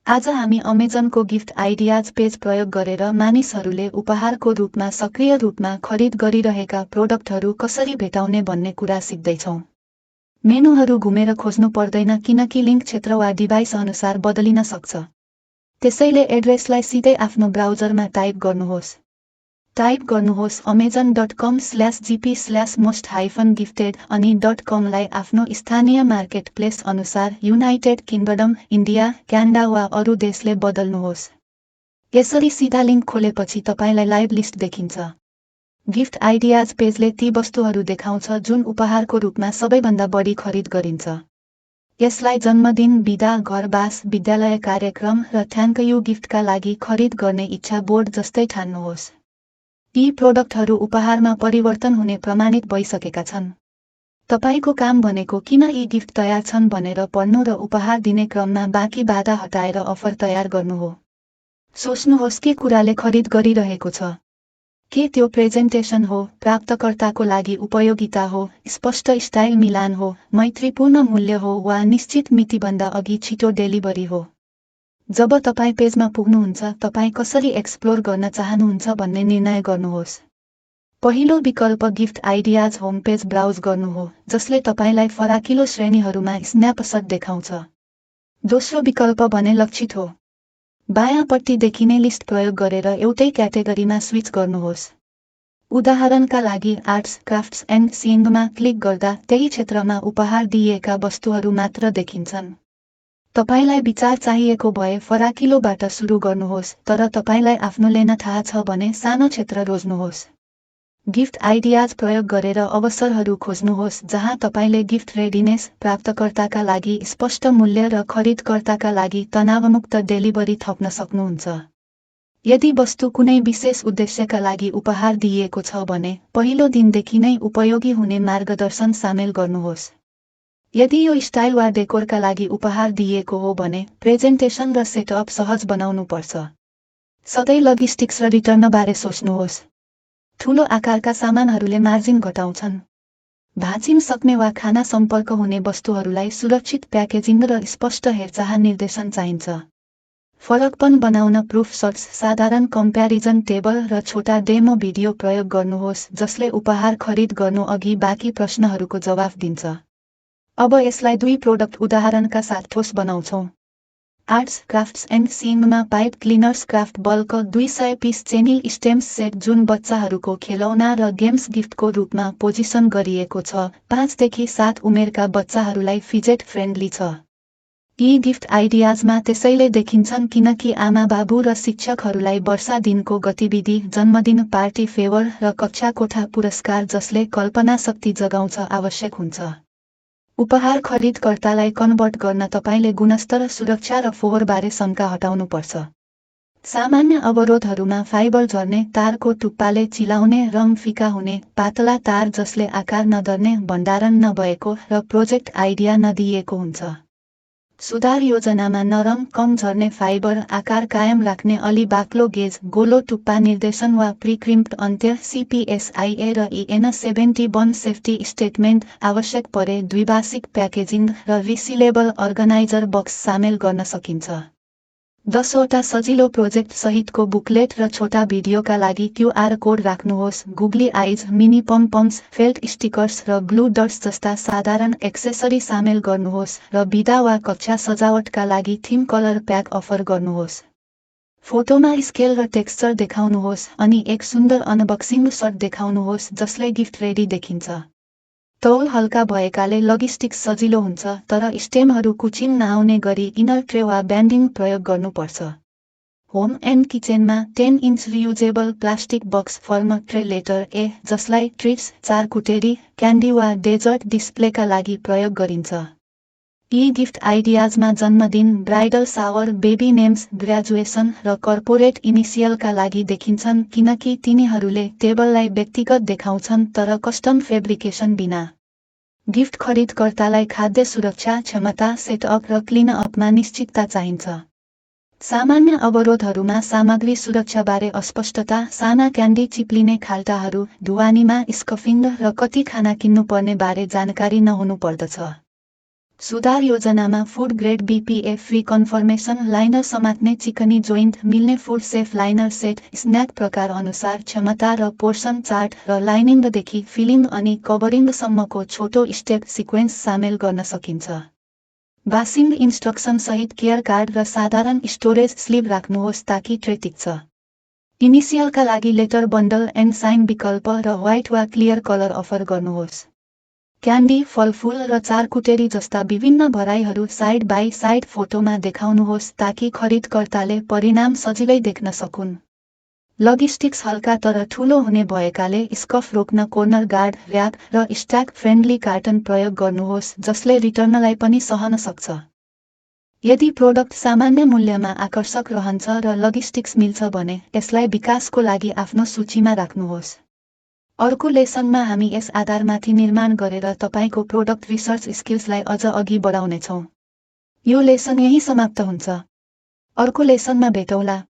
आज हामी अमेजनको gift ideas page प्रयोग गरेर मानिसहरूले उपहारको रूपमा सक्रिय रूपमा खरिद गरिरहेका प्रोडक्टहरू कसरी भेटाउने भन्ने कुरा सिक्दैछौँ। मेनुहरू घुमेर खोज्नु पर्दैन किनकि लिङ्क क्षेत्र वा डिभाइस अनुसार बदलिन सक्छ। त्यसैले एड्रेसलाई सिधै आफ्नो ब्राउजरमा टाइप गर्नुहोस्। amazon.com/gp/most-gifted अनि .com लाई आफ्नो स्थानीय मार्केट प्लेस अनुसार युनाइटेड किङ्गडम, इन्डिया, क्यानाडा वा अरू देशले बदल्नुहोस्। यसरी सिधा लिङ्क खोलेपछि तपाईलाई लाइभ लिस्ट देखिन्छ। गिफ्ट आइडियाज पेजले ती वस्तुहरू देखाउँछ जुन उपहारको रूपमा सबैभन्दा बढी खरिद गरिन्छ। यसलाई जन्मदिन, बिदा, घरवास, विद्यालय कार्यक्रम र थ्याङ्क यू गिफ्टका लागि खरिद गर्ने इच्छा बोर्ड जस्तै ठान्नुहोस्। यी प्रोडक्टहरू उपहारमा परिवर्तन हुने प्रमाणित भइसकेका छन्। तपाईको काम भनेको किन यी गिफ्ट तयार छन् भनेर पढ्नु र उपहार दिने क्रममा बाँकी बाधा हटाएर अफर तयार गर्नु हो। सोच्नुहोस् के कुराले खरिद गरिरहेको छ। के त्यो प्रेजेन्टेसन हो, प्राप्तकर्ताको लागि उपयोगिता हो, स्पष्ट स्टाइल मिलान हो, मैत्रीपूर्ण मूल्य हो वा निश्चित मितिभन्दा अघि छिटो डेलिभरी हो। जब तपाईँ पेजमा पुग्नुहुन्छ, तपाईँ कसरी एक्सप्लोर गर्न चाहनुहुन्छ भन्ने निर्णय गर्नुहोस्। पहिलो विकल्प gift ideas home page browse गर्नु हो, जसले तपाईलाई फराकिलो श्रेणीहरूमा स्न्यापसट देखाउँछ। दोस्रो विकल्प भने लक्षित हो। बायाँपट्टि देखिने लिस्ट प्रयोग गरेर एउटै क्याटेगोरीमा स्विच गर्नुहोस्। उदाहरणका लागि आर्ट्स, क्राफ्ट्स एन्ड सिइङमा क्लिक गर्दा त्यही क्षेत्रमा उपहार दिइएका वस्तुहरू मात्र देखिन्छन्। तपाईलाई विचार चाहिएको भए फराकिलोबाट सुरु गर्नुहोस्, तर तपाईलाई आफ्नो लेन थाहा छ भने सानो क्षेत्र रोज्नुहोस्। गिफ्ट आइडियाज प्रयोग गरेर अवसरहरू खोज्नुहोस् जहाँ तपाईले गिफ्ट रेडिनेस, प्राप्तकर्ताका लागि स्पष्ट मूल्य र खरिदकर्ताका लागि तनावमुक्त डेलिभरी थप्न सक्नुहुन्छ। यदि वस्तु कुनै विशेष उद्देश्यका लागि उपहार दिइएको छ भने पहिलो दिनदेखि नै उपयोगी हुने मार्गदर्शन सामेल गर्नुहोस्। यदि यो स्टाइल वा डेकोरका लागि उपहार दिइएको हो भने प्रेजेन्टेसन र सेटअप सहज बनाउनु पर्छ। सधैँ लजिस्टिक्स र रिटर्नबारे सोच्नुहोस्। ठूलो आकारका सामानहरूले मार्जिन घटाउँछन्। भाँचिन सक्ने वा खाना सम्पर्क हुने वस्तुहरूलाई सुरक्षित प्याकेजिङ र स्पष्ट हेरचाह निर्देशन चाहिन्छ। फरकपन बनाउन प्रुफ सर्ट्स, साधारण कम्प्यारिजन टेबल र छोटा डेमो भिडियो प्रयोग गर्नुहोस् जसले उपहार खरिद गर्नु अघि बाँकी प्रश्नहरूको जवाफ दिन्छ। अब यसलाई दुई प्रोडक्ट उदाहरणका साथ ठोस बनाउँछौँ। आर्ट्स, क्राफ्ट्स एन्ड सिइङमा pipe cleaners craft bulk 200 piece chenille stems set जुन बच्चाहरूको खेलौना र गेम्स गिफ्टको रूपमा पोजिसन गरिएको छ। 5 देखि 7 उमेरका बच्चाहरूलाई फिजेट फ्रेन्डली छ। यी गिफ्ट आइडियाजमा त्यसैले देखिन्छन् किनकि आमाबाबु र शिक्षकहरूलाई वर्षा दिनको गतिविधि, जन्मदिन पार्टी फेवर र कक्षा कोठा पुरस्कार जसले कल्पना शक्ति जगाउँछ आवश्यक हुन्छ। उपहार खरिदकर्तालाई कन्भर्ट गर्न तपाईले गुणस्तर, सुरक्षा र फोहोरबारे शङ्का हटाउनुपर्छ। सामान्य अवरोधहरूमा फाइबर झर्ने, तारको टुप्पाले चिलाउने, रङ फिका हुने, पातला तार जसले आकार नधर्ने, भण्डारण नभएको र प्रोजेक्ट आइडिया नदिइएको हुन्छ। सुधार योजनामा नरम, कम झर्ने फाइबर, आकार कायम राख्ने अलि बाक्लो गेज, गोलो टुप्पा निर्देशन वा प्री-क्रिम्प्ड अन्त्य, CPSIA र EN71 सेफ्टी स्टेटमेन्ट, आवश्यक परे द्विभाषिक प्याकेजिङ र रिसिलेबल अर्गनाइजर बक्स सामेल गर्न सकिन्छ। 10 वटा सजिलो प्रोजेक्ट सहितको बुकलेट र छोटा भिडियोका लागि QR कोड राख्नुहोस्। गुगली आइज, मिनी पम-पम्स, फेल्ट स्टिकर्स र ग्लू डट्स जस्ता साधारण एक्सेसरी सामेल गर्नुहोस् र बिदा वा कक्षा सजावटका लागि थिम कलर प्याक अफर गर्नुहोस्। फोटोमा स्केल र टेक्सचर देखाउनुहोस् अनि एक सुन्दर अनबक्सिङ सर्ट देखाउनुहोस् जसले गिफ्ट रेडी देखिन्छ। तौल हल्का भएकाले लजिस्टिक्स सजिलो हुन्छ, तर स्टेमहरू कुचिन नआउने गरी इनर ट्रे वा ब्यान्डिङ प्रयोग गर्नुपर्छ। होम एन्ड किचनमा 10 इन्च रियुजेबल प्लास्टिक बक्स फर्म ट्रे लेटर ए जसलाई ट्रिट्स, चारकुटेरी, क्यान्डी वा डेजर्ट डिस्प्लेका लागि प्रयोग गरिन्छ। यी गिफ्ट आइडियाजमा जन्मदिन, ब्राइडल सावर, बेबी नेम्स, ग्रेजुएसन र कर्पोरेट इनिसियलका लागि देखिन्छन् किनकि तिनीहरूले टेबललाई व्यक्तिगत देखाउँछन् तर कस्टम फेब्रिकेसन बिना। गिफ्ट खरिदकर्तालाई खाद्य सुरक्षा, क्षमता, सेटअप र क्लिनअपमा निश्चितता चाहिन्छ। सामान्य अवरोधहरूमा सामग्री सुरक्षाबारे अस्पष्टता, साना क्यान्डी चिप्लिने खाल्टाहरू, ढुवानीमा स्कफिङ र कति खाना किन्नुपर्ने बारे जानकारी नहुनु पर्दछ। सुधार योजनामा food grade BPA free confirmation liner समात्ने चिकनी जोइन्ट मिल्ने food safe liner set snack प्रकार अनुसार क्षमता र पोर्सन चार्ट र लाइनिङदेखि फिलिङ अनि कभरिङसम्मको छोटो स्टेप सिक्वेन्स सामेल गर्न सकिन्छ। बासिङ इन्स्ट्रक्सन सहित केयर कार्ड र साधारण स्टोरेज स्लिप राख्नुहोस् ताकि ट्रे टिक्छ। इनिसियलका लागि लेटर बन्डल एन्ड साइन विकल्प र व्हाइट वा क्लियर कलर अफर गर्नुहोस्। क्यान्डी, फलफुल र चारकुटेरी जस्ता विभिन्न भराइहरू साइड बाई साइड फोटोमा देखाउनुहोस् ताकि खरिदकर्ताले परिणाम सजिलै देख्न सकुन्। लजिस्टिक्स हल्का तर ठूलो हुने भएकाले स्कफ रोक्न कोर्नर गार्ड, र्याक र स्ट्याक फ्रेन्डली कार्टन प्रयोग गर्नुहोस् जसले रिटर्नलाई पनि सहन सक्छ। यदि प्रोडक्ट सामान्य मूल्यमा आकर्षक रहन्छ र लजिस्टिक्स मिल्छ भने यसलाई विकासको लागि आफ्नो सूचीमा राख्नुहोस्। अर्को लेसनमा हामी यस आधारमाथि निर्माण गरेर तपाईको प्रोडक्ट रिसर्च स्किल्सलाई अझ अघि बढाउनेछौँ। यो लेसन यही समाप्त हुन्छ। अर्को लेसनमा भेटौँला।